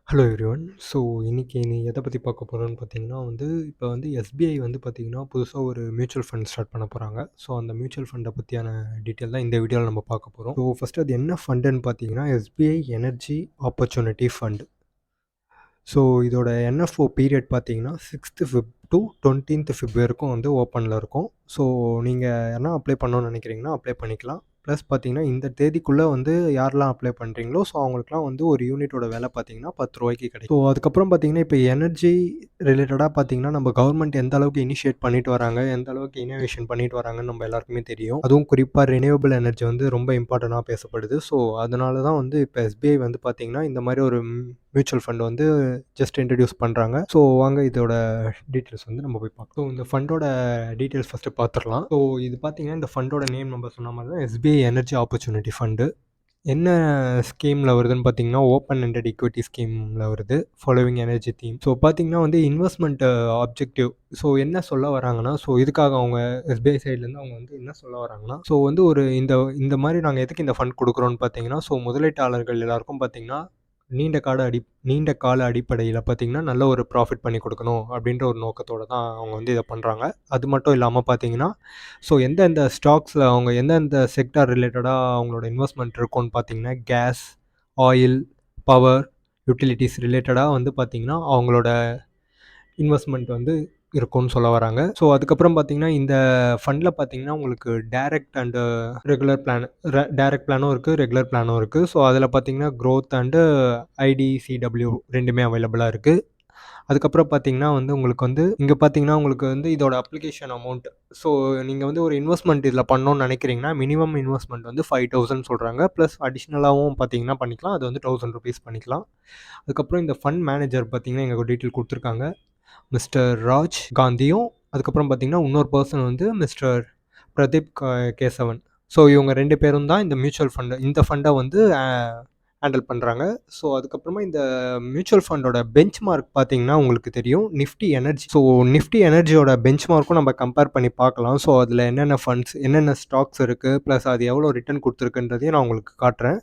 Hello everyone. So இன்னைக்கு நீ எத பத்தி பார்க்க போறோம்ன்னு பார்த்தீங்கன்னா இப்போ எஸ்பிஐ பார்த்தீங்கன்னா, புதுசா ஒரு மியூச்சுவல் ஃபண்ட் ஸ்டார்ட் பண்ண போறாங்க. ஸோ அந்த மியூச்சுவல் ஃபண்ட பத்தியான டீட்டெயில் தான் இந்த வீடியோல நம்ம பார்க்க போறோம். ஸோ ஃபர்ஸ்ட்டு அது என்ன ஃபண்டுன்னு பார்த்தீங்கன்னா, SBI energy opportunity fund. So இதோட என்எஃப்ஓ பீரியட் பார்த்தீங்கன்னா, 6த் ஃபிப் டூ 20th ஃபிப் வரைக்கும் ஓப்பன்ல இருக்கும். ஸோ நீங்க யாருனா அப்ளை பண்ணணும்னு நினைக்கிறீங்கன்னா, அப்ளை பண்ணிக்கலாம். ப்ளஸ் பார்த்தீங்கன்னா, இந்த தேதிக்குள்ள யாரெல்லாம் அப்ளை பண்ணுறீங்களோ, ஸோ அவங்களுக்குலாம் ஒரு யூனிட்டோட விலை பார்த்தீங்கன்னா, ரூ. 10க்கு கிடைக்கும். ஸோ அதுக்கப்புறம் பார்த்தீங்கன்னா, இப்போ எனர்ஜி ரிலேட்டடா பார்த்தீங்கன்னா, நம்ம கவர்மெண்ட் எந்த அளவுக்கு இனிஷியேட் பண்ணிட்டு வராங்க, எந்த அளவுக்கு இன்னோவேஷன் பண்ணிட்டு வராங்கன்னு நம்ம எல்லாருக்குமே தெரியும். அதுவும் குறிப்பா ரினியூவபிள் எனர்ஜி ரொம்ப இம்பார்ட்டன்ட்டா பேசப்படுது. ஸோ அதனால தான் இப்போ எஸ்பிஐ பார்த்தீங்கன்னா, இந்த மாரி ஒரு மியூச்சுவல் ஃபண்ட் ஜஸ்ட் இன்ட்ரோடியூஸ் பண்றாங்க. ஸோ வாங்க இதோட டீட்டெயில்ஸ் நம்ம போய் பார்க்கலாம். ஸோ இந்த ஃபண்டோட டீட்டெயில்ஸ் ஃபர்ஸ்ட்டு பார்த்துரலாம். ஸோ இது பார்த்தீங்கன்னா, இந்த ஃபண்டோட நேம் நம்ம சொன்ன மாரி தான் எஸ்பிஐ எனர்ஜி ஆப்பர்ச்சுனிட்டி ஃபண்டு. என்ன ஸ்கீம்ல வருதுன்னு பார்த்தீங்கன்னா, ஓப்பன் எண்டட் ஈக்விட்டி ஸ்கீம்ல வருது. Following energy theme. ஸோ பார்த்தீங்கன்னா இன்வெஸ்ட்மெண்ட் ஆப்ஜெக்டிவ். ஸோ என்ன சொல்ல வராங்கன்னா, ஸோ இதுக்காக அவங்க எஸ்பிஐ சைட்லேருந்து அவங்க என்ன சொல்ல வராங்கன்னா, ஸோ ஒரு இந்த இந்த மாரி நாங்க எதுக்கு இந்த ஃபண்ட் குடுக்குறோம்னு பார்த்தீங்கன்னா, ஸோ முதலீட்டாளர்கள் எல்லாருக்கும் பார்த்தீங்கன்னா, நீண்ட கால அடிப்படையில பார்த்தீங்கன்னா, நல்ல ஒரு ப்ராஃபிட் பண்ணி குடுக்கணும் அப்படின்ற ஒரு நோக்கத்தோட தான் அவங்க இத பண்றாங்க. அது மட்டும் இல்லாம பார்த்தீங்கன்னா, ஸோ எந்தெந்த ஸ்டாக்ஸ்ல அவங்க எந்தெந்த செக்டார் ரிலேட்டடா அவங்களோட இன்வெஸ்ட்மெண்ட் இருக்கும்னு பார்த்தீங்கன்னா, கேஸ், ஆயில், பவர், யுட்டிலிட்டீஸ் ரிலேட்டடா பார்த்தீங்கன்னா, அவங்களோட இன்வெஸ்ட்மெண்ட் இருக்கும்னு சொல்ல வராங்க. ஸோ அதுக்கப்புறம் பார்த்தீங்கன்னா, இந்த ஃபண்ட்ல பார்த்தீங்கன்னா, உங்களுக்கு direct and regular plan direct பிளானும் இருக்கு, ரெகுலர் பிளானும் இருக்கு. ஸோ அதில பார்த்தீங்கன்னா, குரோத் அண்ட் ஐடிசிடபிள்யூ 2மே அவைலபிளா இருக்கு. அதுக்கப்புறம் பார்த்தீங்கன்னா உங்களுக்கு இங்க பார்த்தீங்கன்னா, உங்களுக்கு இதோட அப்ளிகேஷன் அமௌண்ட். ஸோ நீங்க ஒரு இன்வெஸ்ட்மெண்ட் இதில பண்ணணும்னு நினைக்கிறீங்கன்னா, மினிமம் இன்வெஸ்ட்மெண்ட் 5,000 சொல்றாங்க. ப்ளஸ் அடிஷனலாவும் பார்த்தீங்கன்னா பண்ணிக்கலாம். அது ₹1,000 பண்ணிக்கலாம். அதுக்கப்புறம் இந்த ஃபண்ட் மேனேஜர் பார்த்தீங்கன்னா, இங்க ஒரு டீட்டெயில் குடுத்துருக்காங்க. மிஸ்டர் ராஜ் காந்தியும், அதுக்கப்புறம் பார்த்தீங்கன்னா, இன்னொரு person mister Pradeep Kesavan. So இவங்க 2 பேரும் தான் இந்த ஃபண்ட ஹேண்டில் பண்றாங்க. ஸோ அதுக்கப்புறமா இந்த மியூச்சுவல் ஃபண்டோட பெஞ்ச் மார்க் பார்த்தீங்கன்னா, உங்களுக்கு தெரியும் நிஃப்டி எனர்ஜி. ஸோ நிஃப்டி எனர்ஜியோட பெஞ்ச் மார்க்கும் நம்ம கம்பேர் பண்ணி பார்க்கலாம். ஸோ அதில என்னென்ன ஃபண்ட்ஸ், என்னென்ன ஸ்டாக்ஸ் இருக்கு, ப்ளஸ் அது எவ்வளோ ரிட்டர்ன் குடுத்துருக்குன்றதையும் நான் உங்களுக்கு காட்டுறேன்.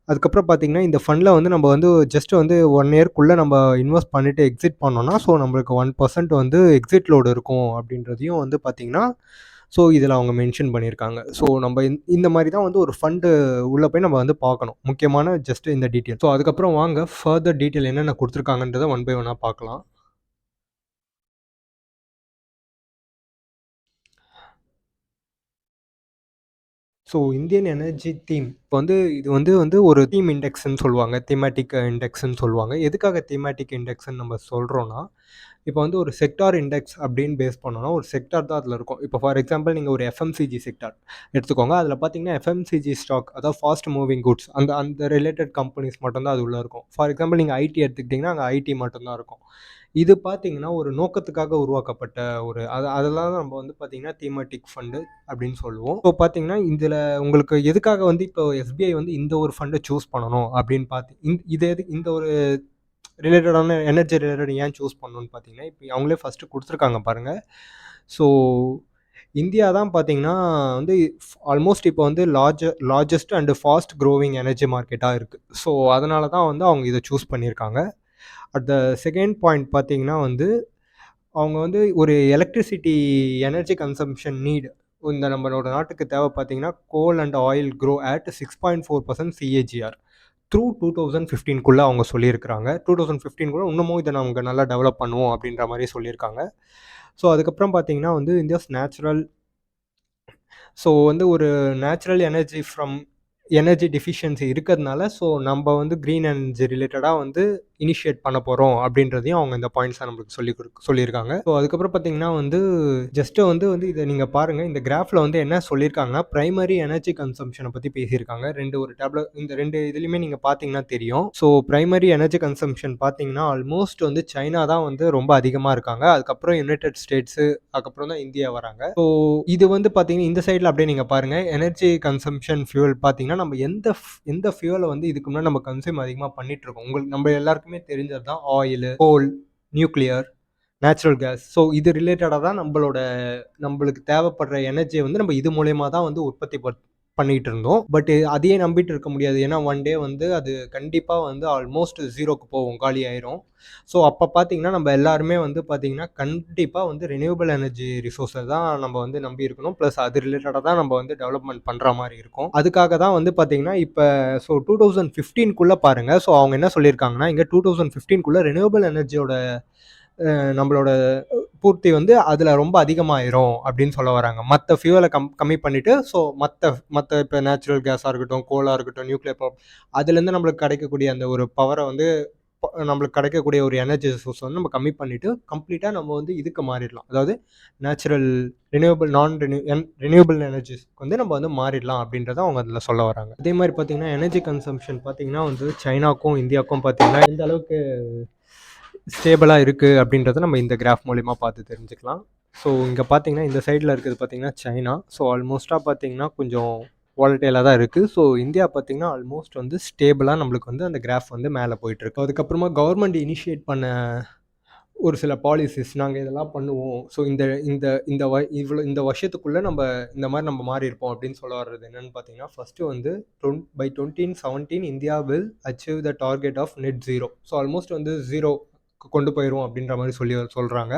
அதுக்கப்புறம் பார்த்தீங்கன்னா, இந்த ஃபண்ட்ல நம்ம ஜஸ்ட் 1 இயர்க்குள்ள நம்ம இன்வெஸ்ட் பண்ணிட்டு எக்ஸிட் பண்ணோம்னா, ஸோ நம்மளுக்கு 1% எக்ஸிட் லோட் இருக்கும் அப்படின்றதையும் பார்த்தீங்கன்னா, ஸோ இதில அவங்க மென்ஷன் பண்ணியிருக்காங்க. ஸோ நம்ம இந்த மாரி தான் ஒரு ஃபண்டு உள்ள போய் நம்ம பார்க்கணும். முக்கியமான ஜஸ்ட் இந்த டீட்டெயில். ஸோ அதுக்கப்புறம் வாங்க ஃபர்தர் டீட்டெயில் என்னென்ன குடுத்துருக்காங்கன்றத ஒன் பை ஒன்னா பார்க்கலாம். ஸோ இந்தியன் எனர்ஜி தீம் இப்போ இது ஒரு தீம் இண்டெக்ஸ்ன்னு சொல்லுவாங்க. தீமேட்டிக் இண்டெக்ஸ்ன்னு சொல்லுவாங்க. எதுக்காக தீமேட்டிக் இண்டெக்ஸ்ன்னு நம்ம சொல்றோம்னா, இப்போ ஒரு செக்டார் இண்டெக்ஸ் அப்படின்னு பேஸ் பண்ணோம்னா, ஒரு செக்டார் தான் அதில இருக்கும். இப்போ ஃபார் எக்ஸாம்பிள் நீங்க ஒரு எஃப்எம்சிஜி செக்டார் எடுத்துக்கோங்க. அதில பார்த்தீங்கன்னா, எஃப்எம்சிஜி ஸ்டாக் அதாவது ஃபாஸ்ட் மூவிங் குட்ஸ் அந்த அந்த ரிலேட்டட் கம்பெனிஸ் மட்டும் தான் அது உள்ள இருக்கும். ஃபார் எக்ஸாம்பிள் நீங்க ஐடி எடுத்துக்கிட்டீங்கன்னா, அங்க ஐடி மட்டும் தான் இருக்கும். இது பார்த்தீங்கன்னா, ஒரு நோக்கத்துக்காக உருவாக்கப்பட்ட ஒரு அதெல்லாம் தான் நம்ம பார்த்தீங்கன்னா, தீமேட்டிக் ஃபண்டு அப்படின்னு சொல்லுவோம். இப்போ பார்த்தீங்கன்னா, இதில உங்களுக்கு எதுக்காக இப்போ எஸ்பிஐ இந்த ஒரு ஃபண்ட சூஸ் பண்ணணும் அப்படின்னு இது இந்த ஒரு ரிலேட்டடான எனர்ஜி ரிலேட்டட் ஏன் சூஸ் பண்ணணும்னு பார்த்தீங்கன்னா, இப்போ அவங்களே ஃபர்ஸ்ட்டு குடுத்துருக்காங்க பாருங்க. ஸோ இந்தியா தான் பார்த்தீங்கன்னா, வந்து ஆல்மோஸ்ட் இப்போ largest and fast growing energy மார்க்கெட்டா இருக்கு. ஸோ அதனால தான் அவங்க இத சூஸ் பண்ணியிருக்காங்க. அட் த செகண்ட் பாயிண்ட் பார்த்தீங்கன்னா அவங்க ஒரு எலக்ட்ரிசிட்டி எனர்ஜி கன்சம்ப்ஷன் நீட் இந்த நம்மளோட நாட்டுக்கு தேவை பார்த்தீங்கன்னா, coal and oil grow at 6.4% CAGR through 2015க்குள்ள அவங்க சொல்லியிருக்கிறாங்க. 2015க்குள்ள இன்னமும் இத நாங்க நல்லா டெவலப் பண்ணுவோம் அப்படின்ற மாரி சொல்லியிருக்காங்க. ஸோ அதுக்கப்புறம் பார்த்தீங்கன்னா இந்தியாஸ் நேச்சுரல் ஸோ ஒரு natural energy from energy deficiency இருக்கிறதுனால, ஸோ நம்ப கிரீன் எனர்ஜி ரிலேட்டடா இனிஷியேட் பண்ண போறோம் அப்படின்றதையும் அவங்க இந்த பாயிண்ட்ஸ நம்மளுக்கு சொல்லியிருக்காங்க. ஸோ அதுக்கப்புறம் பார்த்தீங்கன்னா ஜஸ்ட் இத நீங்க பாருங்க. இந்த கிராஃப்ல என்ன சொல்லியிருக்காங்கன்னா, பிரைமரி எனர்ஜி கன்சம்ப்ஷன பத்தி பேசியிருக்காங்க. இந்த 2 இதுலயுமே நீங்க பார்த்தீங்கன்னா தெரியும். ஸோ பிரைமரி எனர்ஜி கன்சம்ப்ஷன் பார்த்தீங்கன்னா, ஆல்மோஸ்ட் சைனா தான் ரொம்ப அதிகமா இருக்காங்க. அதுக்கப்புறம் யுனைட்டட் ஸ்டேட்ஸு, அதுக்கப்புறம் தான் இந்தியா வராங்க. ஸோ இது பார்த்தீங்கன்னா, இந்த சைட்ல அப்படியே நீங்க பாருங்க. எனர்ஜி கன்சம்ப்ஷன் ஃபியூவல் பார்த்தீங்கன்னா, நம்ம எந்த ஃபியூவல இதுக்கு முன்னாடி நம்ம கன்சியூம் அதிகமா பண்ணிட்டு இருக்கோம். நம்ம எல்லாருக்குமே தெரிஞ்சது தான் ஆயிலு, கோல், நியூக்ளியர், நேச்சுரல் கேஸ். ஸோ இது ரிலேட்டடா தான் நம்மளுக்கு தேவைப்படுற எனர்ஜிய நம்ம இது மூலியமா தான் உற்பத்தி பண்ணிட்டு இருந்தோம். பட் அதையே நம்பிட்டு இருக்க முடியாது. ஏன்னா ஒன் டே வந்து அது கண்டிப்பா வந்து ஆல்மோஸ்ட் 0க்கு போகும். காலி ஆயிரும். ஸோ அப்ப பார்த்தீங்கன்னா, நம்ம எல்லாருமே வந்து பார்த்தீங்கன்னா, கண்டிப்பா வந்து ரினியூவபிள் எனர்ஜி ரிசோர்ஸ தான் நம்ம வந்து நம்பி இருக்கணும். பிளஸ் அது ரிலேட்டடா தான் நம்ம வந்து டெவலப்மெண்ட் பண்ற மாரி இருக்கும். அதுக்காக தான் வந்து பார்த்தீங்கன்னா, இப்ப ஸோ 2015க்குள்ள பாருங்க. ஸோ அவங்க என்ன சொல்லியிருக்காங்கன்னா, இங்க 2015க்குள்ள ரினியூவபிள் எனர்ஜியோட நம்மளோட பூர்த்தி வந்து அதில் ரொம்ப அதிகமாயிரும் அப்படின்னு சொல்ல வராங்க. மற்ற ஃபியூவலை கம்மி பண்ணிவிட்டு ஸோ மற்ற இப்போ நேச்சுரல் கேஸாக இருக்கட்டும், கோலாக இருக்கட்டும், நியூக்ளியர் பவர், அதுலேருந்து நம்மளுக்கு கிடைக்கக்கூடிய அந்த ஒரு பவரை வந்து நம்மளுக்கு கிடைக்கக்கூடிய ஒரு எனர்ஜி சோர்ஸ் வந்து நம்ம கம்மி பண்ணிவிட்டு கம்ப்ளீட்டாக நம்ம வந்து இதுக்கு மாறிடலாம். அதாவது நேச்சுரல் ரினியூவபிள் ரினியூவபிள் எனர்ஜிஸ்க்கு வந்து நம்ம வந்து மாறிடலாம் அப்படின்றத அவங்க அதில் சொல்ல வராங்க. அதே மாதிரி பார்த்தீங்கன்னா எனர்ஜி கன்சம்ஷன் பார்த்தீங்கன்னா வந்து சைனாக்கும் இந்தியாவுக்கும் பார்த்தீங்கன்னா இந்த அளவுக்கு ஸ்டேபிளாக இருக்குது அப்படின்றத நம்ம இந்த கிராஃப் மூலிமா பார்த்து தெரிஞ்சுக்கலாம். ஸோ இங்கே பார்த்தீங்கன்னா இந்த சைடில் இருக்கிறது பார்த்தீங்கன்னா சைனா. ஸோ ஆல்மோஸ்ட்டாக பார்த்தீங்கன்னா கொஞ்சம் வாலட்டைலாக தான் இருக்குது. ஸோ இந்தியா பார்த்தீங்கன்னா ஆல்மோஸ்ட் வந்து ஸ்டேபிளாக நம்மளுக்கு வந்து அந்த கிராஃப் வந்து மேலே போயிட்டுருக்கு. அதுக்கப்புறமா கவர்மெண்ட் இனிஷியேட் பண்ண ஒரு சில பாலிசிஸ் நாங்கள் இதெல்லாம் பண்ணுவோம். ஸோ இந்த இந்த இந்த இந்த வருஷத்துக்குள்ளே நம்ம இந்த மாதிரி நம்ம மாறி இருப்போம் அப்படின்னு சொல்ல வர்றது என்னென்னு பார்த்தீங்கன்னா, ஃபஸ்ட்டு வந்து by 2017 India will achieve the target of net zero. So almost வந்து ஜீரோ கொண்டு போயிடும் அப்படின்ற மாதிரி சொல்கிறாங்க.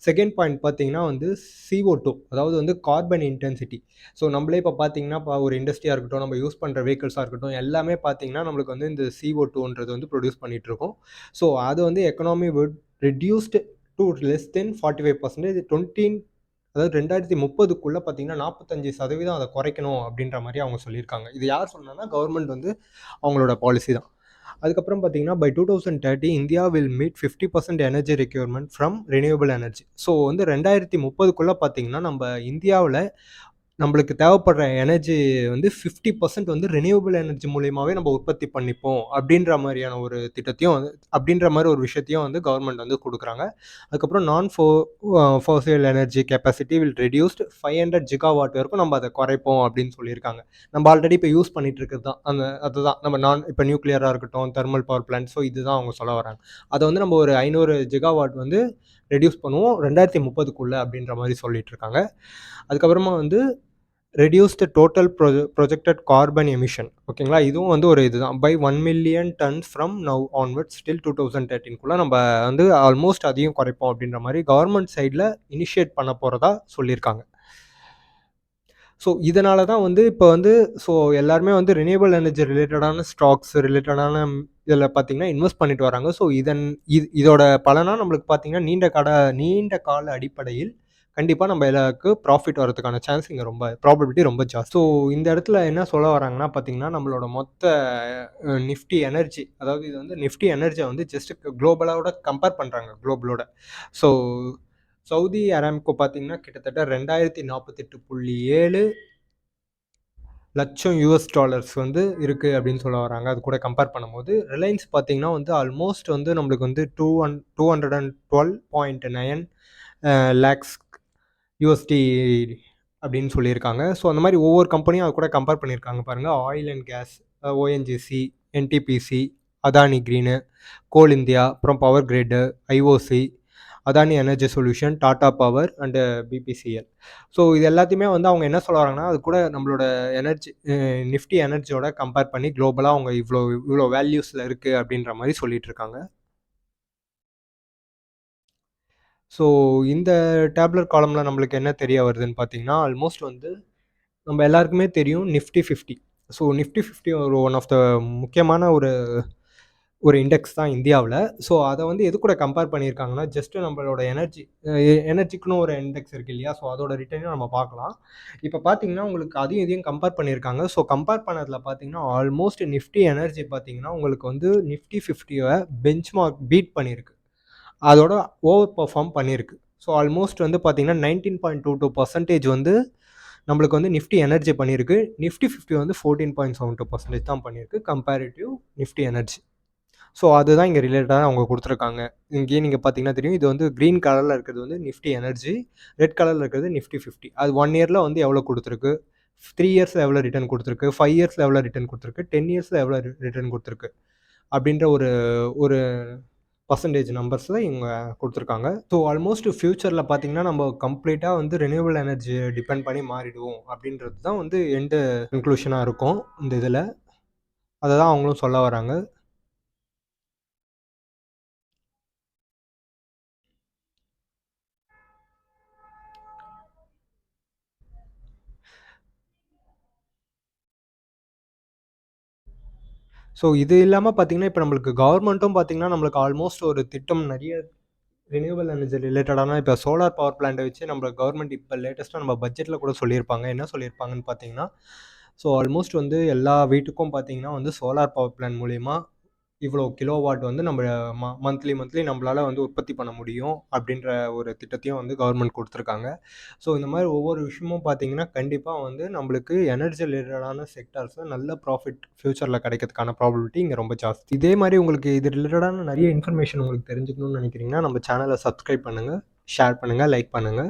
செகண்ட் பாயிண்ட் பார்த்தீங்கன்னா வந்து CO2, அதாவது வந்து கார்பன் இன்டென்சிட்டி. ஸோ நம்மளே இப்போ பார்த்தீங்கன்னா இப்போ ஒரு இண்டஸ்ட்ரியாக இருக்கட்டும், நம்ம யூஸ் பண்ணுற வெஹிக்கிள்ஸாக இருக்கட்டும், எல்லாமே பார்த்தீங்கன்னா நம்மளுக்கு வந்து இந்த CO2ன்றது வந்து ப்ரொடியூஸ் பண்ணிகிட்டு இருக்கோம். ஸோ அது வந்து economy would reduced to less than 45%. அதாவது 2030க்குள்ளே பார்த்தீங்கன்னா 45% அதை குறைக்கணும் அப்படின்ற மாதிரி அவங்க சொல்லியிருக்காங்க. இது யார் சொன்னாங்கன்னா கவர்மெண்ட் வந்து அவங்களோட பாலிசி தான். அதுக்கப்புறம் பார்த்தீங்கன்னா by 2030 India will meet 50% energy requirement from renewable energy. So வந்து 2030க்குள்ளே பார்த்தீங்கன்னா நம்ம இந்தியாவில் நம்மளுக்கு தேவைப்படுற எனர்ஜி வந்து 50% வந்து ரினியூவபிள் எனர்ஜி மூலியமாகவே நம்ம உற்பத்தி பண்ணிப்போம் அப்படின்ற மாதிரியான ஒரு திட்டத்தையும் அப்படின்ற மாதிரி ஒரு விஷயத்தையும் வந்து கவர்மெண்ட் வந்து கொடுக்குறாங்க. அதுக்கப்புறம் ஃபோசில் energy capacity will reduced 500 GW வரைக்கும் நம்ம அதை குறைப்போம் அப்படின்னு சொல்லியிருக்காங்க. நம்ம ஆல்ரெடி இப்போ யூஸ் பண்ணிட்டு இருக்கிறது தான் அதுதான் நம்ம இப்போ நியூக்ளியராக இருக்கட்டும், தெர்மல் பவர் பிளான்ட். ஸோ இதுதான் அவங்க சொல்ல வராங்க. அதை வந்து நம்ம ஒரு 500 GW வந்து ரெடியூஸ் பண்ணுவோம் 2030க்குள்ளே அப்படின்ற மாதிரி சொல்லிட்டு இருக்காங்க. அதுக்கப்புறமா வந்து reduce the total projected carbon emission. ஓகேங்களா, இதுவும் வந்து ஒரு இதுதான் by 1 million tons from now onwards till 2013க்குள்ளே நம்ம வந்து ஆல்மோஸ்ட் அதையும் குறைப்போம் அப்படின்ற மாதிரி கவர்மெண்ட் சைடில் இனிஷியேட் பண்ண போகிறதா சொல்லியிருக்காங்க. ஸோ இதனால தான் வந்து இப்போ வந்து ஸோ எல்லாருமே வந்து ரினியூவபிள் எனர்ஜி ரிலேட்டடான ஸ்டாக்ஸ் ரிலேட்டடான இதில் பார்த்தீங்கன்னா இன்வெஸ்ட் பண்ணிட்டு வராங்க. ஸோ இதோட பலனாக நம்மளுக்கு பார்த்தீங்கன்னா நீண்ட கால அடிப்படையில் கண்டிப்பாக நம்ம எல்லாருக்கு ப்ராஃபிட் வரதுக்கான சான்ஸ் இங்கே ரொம்ப ப்ராபபிலிட்டி ரொம்ப ஜாஸ்தி. ஸோ இந்த இடத்துல என்ன சொல்ல வராங்கன்னா பார்த்தீங்கன்னா நம்மளோட மொத்த நிஃப்டி எனர்ஜி, அதாவது இது வந்து நிஃப்டி எனர்ஜியை வந்து ஜஸ்ட் குளோபலோட கம்பேர் பண்ணுறாங்க குளோபலோட. ஸோ சவுதி அராம்கோ பார்த்தீங்கன்னா கிட்டத்தட்ட 2048.7 லட்சம் US$ வந்து இருக்குது அப்படின்னு சொல்ல வராங்க. அது கூட கம்பேர் பண்ணும்போது ரிலையன்ஸ் பார்த்தீங்கன்னா வந்து ஆல்மோஸ்ட் வந்து நம்மளுக்கு வந்து 212.9 லேக்ஸ் USD அப்படின்னு சொல்லியிருக்காங்க. ஸோ அந்த மாதிரி ஒவ்வொரு கம்பெனியும் அது கூட கம்பேர் பண்ணியிருக்காங்க பாருங்கள். Oil and gas, ONGC, NTPC, Adani green, coal India, அப்புறம் power grid, IOC, Adani energy solution, Tata power and BPCL. So இது எல்லாத்தையுமே வந்து அவங்க என்ன சொல்ல வராங்கன்னா அது கூட நம்மளோட எனர்ஜி நிஃப்டி எனர்ஜியோட கம்பேர் பண்ணி குளோபலாக அவங்க இவ்வளோ வேல்யூஸில் இருக்குது அப்படின்ற மாதிரி சொல்லிட்டு இருக்காங்க. ஸோ இந்த டேப்லர் காலமில் நம்மளுக்கு என்ன தெரிய வருதுன்னு பார்த்தீங்கன்னா ஆல்மோஸ்ட் வந்து நம்ம எல்லாருக்குமே தெரியும் நிஃப்டி 50. ஸோ நிஃப்டி 50 ஒரு ஒன் ஆஃப் த முக்கியமான ஒரு இண்டெக்ஸ் தான் இந்தியாவில். ஸோ அதை வந்து எது கூட கம்பேர் பண்ணியிருக்காங்கன்னா ஜஸ்ட்டு நம்மளோட எனர்ஜிக்குன்னு ஒரு இண்டெக்ஸ் இருக்குது இல்லையா, ஸோ அதோட ரிட்டர்னையும் நம்ம பார்க்கலாம். இப்போ பார்த்தீங்கன்னா உங்களுக்கு அதையும் இதையும் கம்பேர் பண்ணியிருக்காங்க. ஸோ கம்பேர் பண்ணதில் பார்த்தீங்கன்னா ஆல்மோஸ்ட் நிஃப்டி எனர்ஜி பார்த்தீங்கன்னா உங்களுக்கு வந்து நிஃப்டி 50வை பெஞ்ச்மார்க் பீட் பண்ணியிருக்கு, அதோட ஓவர் பர்ஃபார்ம் பண்ணியிருக்கு. ஸோ ஆல்மோஸ்ட் வந்து பார்த்தீங்கன்னா 19.22% வந்து நம்மளுக்கு வந்து நிஃப்டி எனர்ஜி பண்ணியிருக்கு. நிஃப்டி 50 வந்து 14.72% தான் பண்ணியிருக்கு கம்பேரிட்டிவ் நிஃப்டி எனர்ஜி. ஸோ அதுதான் இங்கே ரிலேட்டடாக அவங்க கொடுத்துருக்காங்க. இங்கேயே நீங்கள் பார்த்தீங்கன்னா தெரியும், இது வந்து க்ரீன் கலரில் இருக்கிறது வந்து நிஃப்டி எனர்ஜி, ரெட் கலரில் இருக்கிறது நிஃப்டி 50. அது 1 இயரில் வந்து எவ்வளோ கொடுத்துருக்கு, 3 இயர்ஸில் எவ்வளோ ரிட்டர்ன் கொடுத்துருக்கு, 5 இயர்ஸில் எவ்வளோ ரிட்டர்ன் கொடுத்துருக்கு, 10 இயர்ஸில் எவ்வளோ ரிட்டர்ன் கொடுத்துருக்கு அப்படின்ற ஒரு பெர்சன்டேஜ் நம்பர்ஸ்ல இவங்க குடுத்துருக்காங்க. ஸோ ஆல்மோஸ்ட் ஃபியூச்சர்ல பார்த்தீங்கன்னா, நம்ம கம்ப்ளீட்டா வந்து ரினியூவபிள் எனர்ஜிய டிபெண்ட் பண்ணி மாறிடுவோம் அப்படின்றது தான் வந்து எண்டு கன்க்ளூஷனா இருக்கும் இந்த இதுல. அத தான் அவங்களும் சொல்ல வராங்க. ஸோ இது இல்லாம பார்த்தீங்கன்னா, இப்ப நம்மளுக்கு கவர்மெண்ட்டும் பார்த்தீங்கன்னா, நம்மளுக்கு ஆல்மோஸ்ட் ஒரு திட்டம் நெறைய ரினியூவபிள் எனர்ஜி ரிலேட்டடான இப்ப சோலார் பவர் பிளான்ட்ட வச்சு நம்ம கவர்மெண்ட் இப்ப லேட்டஸ்ட்டா நம்ம பட்ஜெட்ல கூட சொல்லியிருப்பாங்க. என்ன சொல்லியிருப்பாங்கன்னு பார்த்தீங்கன்னா, ஸோ ஆல்மோஸ்ட் வந்து எல்லா வீட்டுக்கும் பார்த்தீங்கன்னா வந்து சோலார் பவர் பிளான்ட் மூலியமா இவ்வளோ கிலோவாட் வந்து நம்ம மந்த்லி நம்மளால வந்து உற்பத்தி பண்ண முடியும் அப்படின்ற ஒரு திட்டத்தையும் வந்து கவர்மெண்ட் குடுத்துருக்காங்க. ஸோ இந்த மாரி ஒவ்வொரு விஷயமும் பார்த்தீங்கன்னா, கண்டிப்பா வந்து நம்மளுக்கு எனர்ஜி ரிலேட்டடான செக்டார்ஸ்ல நல்ல ப்ராஃபிட் ஃபியூச்சர்ல கிடைக்கிறதுக்கான ப்ராபபிலிட்டி இங்க ரொம்ப ஜாஸ்தி. இதே மாரி உங்களுக்கு இது ரிலேட்டடான நெறைய இன்ஃபர்மேஷன் உங்களுக்கு தெரிஞ்சுக்கணும்னு நெனைக்கிறீங்கன்னா, நம்ம சேனல சப்ஸ்கிரைப் பண்ணுங்க, ஷேர் பண்ணுங்க, லைக் பண்ணுங்க.